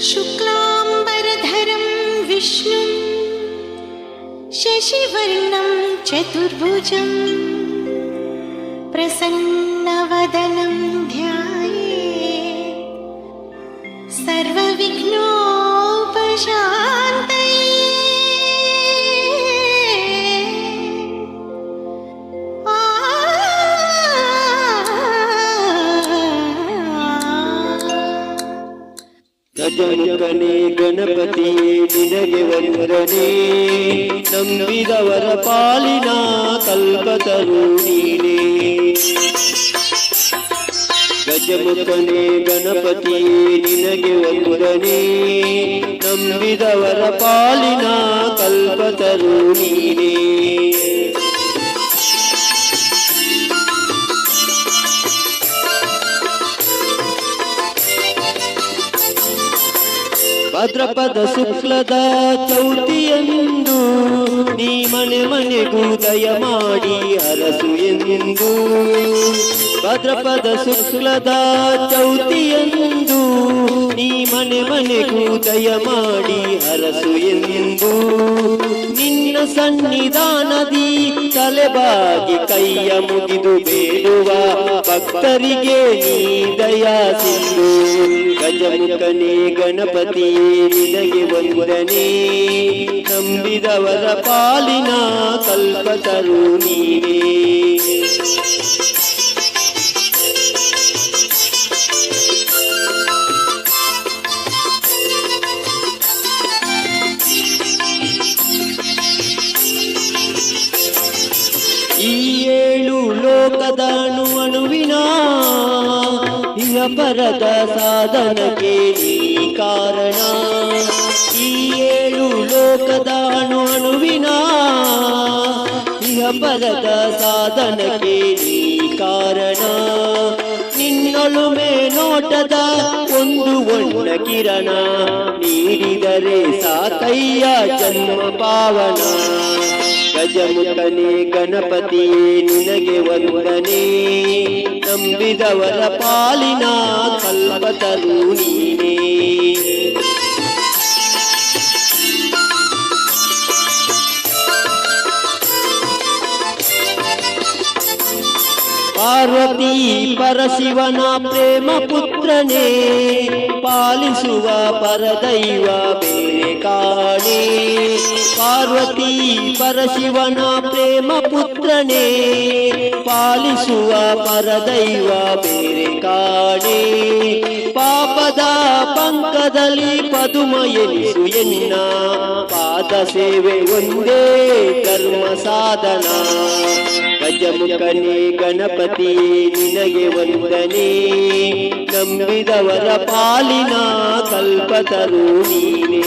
शुक्लांबरधरं विष्णुं शशिवर्णं चतुर्भुजं प्रसन्नवदनं ध्यायेत् सर्वविघ्नोपशान्तये। ಗಜಮುಖನೇ ಗಣಪತಿಯೇ ನಿನಗೆ ವಂದನೆ, ನಂಬಿದವರ ಪಾಲಿನ ಕಲ್ಪತರು ನೀನೇ. ಗಜಮುಖನೇ ಗಣಪತಿಯೇ ನಿನಗೆ ವಂದನೆ, ನಂಬಿದವರ ಪಾಲಿನ ಕಲ್ಪತರು ನೀನೇ. ಭಾದ್ರಪದ ಶುಕ್ಲದ ಚೌತಿಯಂದು ನೀ ಮನೆ ಮನೆಗೂ ದಯ ಮಾಡಿ ಹರಸು ಎಂದು. ಭಾದ್ರಪದ ಶುಕ್ಲದ ಚೌತಿಯಂದು ನೀ ಮನೆ ಮನೆಗೂ ದಯ ಮಾಡಿ ಹರಸು ಎಂದು. ನಿನ್ನ ಸನ್ನಿಧಾನದಿ ತಲೆಬಾಗಿ ಕೈಯ ಮುಗಿದು ಬೇಡುವ ಭಕ್ತರಿಗೆ ನೀ ದಯಾ ಸಿಂಧು. ಗಜಮುಖನೇ ಗಣಪತಿಯೇ ನಿನಗೆ ವಂದನೆ, ನಂಬಿದವರ ಪಾಲಿನ ಕಲ್ಪತರು ನೀನೇ. ಈ ಏಳು ಲೋಕದ ಅಣುವಿನ ಇಹಪರದ ಸಾಧನಕ್ಕೆ ನೀ ಕಾರಣ. ಈ ಏಳು ಲೋಕದ ಅಣುವಿನ ಇಹಪರದ ಸಾಧನಕ್ಕೆ ನೀ ಕಾರಣ. ನಿನ್ನೊಲುಮೆ ನೋಟದ ಒಂದು ಒಣ್ಣ ಕಿರಣ ನೀಡಿದರೆ ಸಾಕಯ್ಯ ಜನ್ಮ ಪಾವನ. ಗಜಮುಖನೇ ಗಣಪತಿಯೇ ನಿನಗೆ ವಂದನೆ, ನಂಬಿದವರ ಪಾಲಿನ ಕಲ್ಪತರು ನೀನೇ. ಪಾರ್ವತಿ ಪರಶಿವನ ಪ್ರೇಮ ಪುತ್ರನೇ, ಪಾಲಿಸುವ ಪರದೈವ ಬೇರೆ ಕಾಣೆ. ಪಾರ್ವತಿ ಪರಶಿವನ ಪ್ರೇಮ ಪುತ್ರನೇ, ಪಾಲಿಸುವ ಪರದೈವ ಬೇರೆ ಕಾಣೆ. ಪಾಪದ ಪಂಕದಲ್ಲಿ ಪದುಮ ಎನಿಸು ಎನ್ನ, ಪಾದ ಸೇವೆ ಒಂದೇ ಕರ್ಮ ಸಾಧನ. ಗಜಮುಖನೇ ಗಣಪತಿಯೇ ನಿನಗೆ ವಂದನೆ, ನಂಬಿದವರ ಪಾಲಿನ ಕಲ್ಪತರು ನೀನೇ.